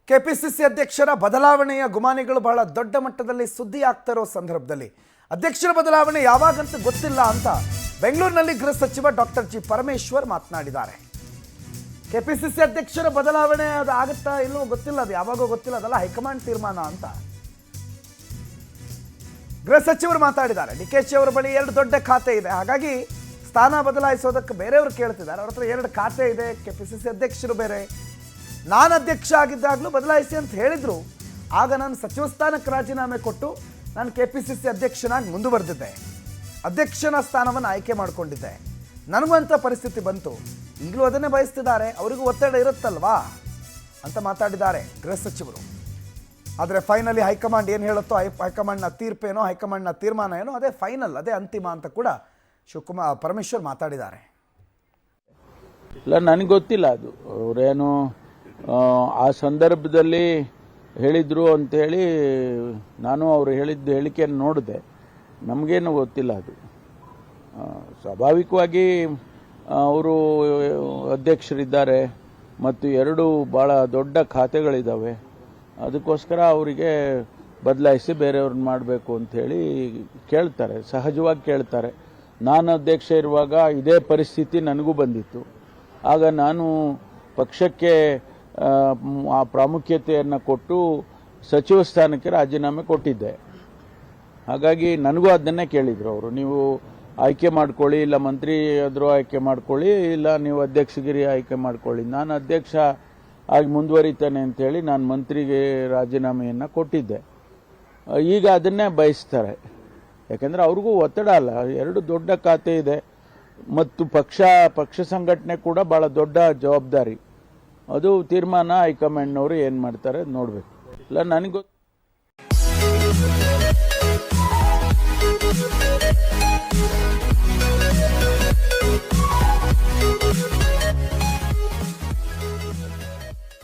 KPCC ಅಧ್ಯಕ್ಷರ ಬದಲಾವಣೆಯ ಗುಮಾನಿಗಳು ಬಹಳ ದೊಡ್ಡ ಮಟ್ಟದಲ್ಲಿ ಸುದ್ದಿ ಆಗ್ತಾ ಇರೋ ಸಂದರ್ಭದಲ್ಲಿ ಅಧ್ಯಕ್ಷರ ಬದಲಾವಣೆ ಯಾವಾಗಂತ ಗೊತ್ತಿಲ್ಲ ಅಂತ ಬೆಂಗಳೂರಿನಲ್ಲಿ ಗೃಹ ಸಚಿವ ಡಾಕ್ಟರ್ ಜಿ ಪರಮೇಶ್ವರ್ ಮಾತನಾಡಿದ್ದಾರೆ. ಕೆಪಿಸಿಸಿ ಅಧ್ಯಕ್ಷರ ಬದಲಾವಣೆ ಅದು ಆಗುತ್ತಾ ಇಲ್ಲೋ ಗೊತ್ತಿಲ್ಲ, ಅದು ಯಾವಾಗೋ ಗೊತ್ತಿಲ್ಲ, ಅದೆಲ್ಲ ಹೈಕಮಾಂಡ್ ತೀರ್ಮಾನ ಅಂತ ಗೃಹ ಸಚಿವರು ಮಾತಾಡಿದ್ದಾರೆ. ಡಿಕೆಶಿ ಅವರ ಬಳಿ 2 ದೊಡ್ಡ ಖಾತೆ ಇದೆ, ಹಾಗಾಗಿ ಸ್ಥಾನ ಬದಲಾಯಿಸೋದಕ್ಕೆ ಬೇರೆಯವರು ಕೇಳ್ತಿದ್ದಾರೆ. ಅವ್ರ ಹತ್ರ 2 ಖಾತೆ ಇದೆ, ಕೆಪಿಸಿಸಿ ಅಧ್ಯಕ್ಷರು ಬೇರೆ. ನಾನು ಅಧ್ಯಕ್ಷ ಆಗಿದ್ದಾಗಲೂ ಬದಲಾಯಿಸಿ ಅಂತ ಹೇಳಿದ್ರು. ಆಗ ನಾನು ಸಚಿವ ಸ್ಥಾನಕ್ಕೆ ರಾಜೀನಾಮೆ ಕೊಟ್ಟು ನಾನು ಕೆಪಿಸಿಸಿ ಅಧ್ಯಕ್ಷನಾಗಿ ಮುಂದುವರೆದಿದ್ದೆ, ಅಧ್ಯಕ್ಷನ ಸ್ಥಾನವನ್ನು ಆಯ್ಕೆ ಮಾಡಿಕೊಂಡಿದ್ದೆ. ನನಗೂ ಅಂಥ ಪರಿಸ್ಥಿತಿ ಬಂತು, ಈಗಲೂ ಅದನ್ನೇ ಬಯಸ್ತಿದ್ದಾರೆ, ಅವರಿಗೂ ಒತ್ತಡ ಇರುತ್ತಲ್ವಾ ಅಂತ ಮಾತಾಡಿದ್ದಾರೆ ಗೃಹ ಸಚಿವರು. ಆದರೆ ಫೈನಲಿ ಹೈಕಮಾಂಡ್ ಏನು ಹೇಳುತ್ತೋ, ಹೈಕಮಾಂಡ್ನ ತೀರ್ಪೇನೋ, ಹೈಕಮಾಂಡ್ನ ತೀರ್ಮಾನ ಏನೋ ಅದೇ ಫೈನಲ್, ಅದೇ ಅಂತಿಮ ಅಂತ ಕೂಡ ಪರಮೇಶ್ವರ್ ಮಾತಾಡಿದ್ದಾರೆ. ಇಲ್ಲ, ನನಗೆ ಗೊತ್ತಿಲ್ಲ ಅದು ಅವರೇನು ಆ ಸಂದರ್ಭದಲ್ಲಿ ಹೇಳಿದರು ಅಂಥೇಳಿ ನಾನು ಅವರು ಹೇಳಿದ್ದ ಹೇಳಿಕೆಯನ್ನು ನೋಡಿದೆ. ನಮಗೇನು ಗೊತ್ತಿಲ್ಲ ಅದು. ಸ್ವಾಭಾವಿಕವಾಗಿ ಅವರು ಅಧ್ಯಕ್ಷರಿದ್ದಾರೆ ಮತ್ತು 2 ಭಾಳ ದೊಡ್ಡ ಖಾತೆಗಳಿದ್ದಾವೆ, ಅದಕ್ಕೋಸ್ಕರ ಅವರಿಗೆ ಬದಲಾಯಿಸಿ ಬೇರೆಯವ್ರನ್ನ ಮಾಡಬೇಕು ಅಂಥೇಳಿ ಕೇಳ್ತಾರೆ, ಸಹಜವಾಗಿ ಕೇಳ್ತಾರೆ. ನಾನು ಅಧ್ಯಕ್ಷ ಇರುವಾಗ ಇದೇ ಪರಿಸ್ಥಿತಿ ನನಗೂ ಬಂದಿತ್ತು. ಆಗ ನಾನು ಪಕ್ಷಕ್ಕೆ ಆ ಪ್ರಾಮುಖ್ಯತೆಯನ್ನು ಕೊಟ್ಟು ಸಚಿವ ಸ್ಥಾನಕ್ಕೆ ರಾಜೀನಾಮೆ ಕೊಟ್ಟಿದ್ದೆ. ಹಾಗಾಗಿ ನನಗೂ ಅದನ್ನೇ ಕೇಳಿದರು ಅವರು, ನೀವು ಆಯ್ಕೆ ಮಾಡ್ಕೊಳ್ಳಿ, ಇಲ್ಲ ಮಂತ್ರಿ ಆದರೂ ಆಯ್ಕೆ ಮಾಡ್ಕೊಳ್ಳಿ, ಇಲ್ಲ ನೀವು ಅಧ್ಯಕ್ಷಗಿರಿ ಆಯ್ಕೆ ಮಾಡ್ಕೊಳ್ಳಿ. ನಾನು ಅಧ್ಯಕ್ಷ ಆಗಿ ಮುಂದುವರಿತೇನೆ ಅಂತೇಳಿ ನಾನು ಮಂತ್ರಿಗೆ ರಾಜೀನಾಮೆಯನ್ನು ಕೊಟ್ಟಿದ್ದೆ. ಈಗ ಅದನ್ನೇ ಬಯಸ್ತಾರೆ, ಯಾಕೆಂದರೆ ಅವ್ರಿಗೂ ಒತ್ತಡ ಅಲ್ಲ, 2 ದೊಡ್ಡ ಖಾತೆ ಇದೆ ಮತ್ತು ಪಕ್ಷ ಸಂಘಟನೆ ಕೂಡ ಭಾಳ ದೊಡ್ಡ ಜವಾಬ್ದಾರಿ. ಅದು ತೀರ್ಮಾನ ಹೈಕಮಾಂಡ್ನವರು ಏನು ಮಾಡ್ತಾರೆ ನೋಡಬೇಕು. ಇಲ್ಲ, ನನಗೆ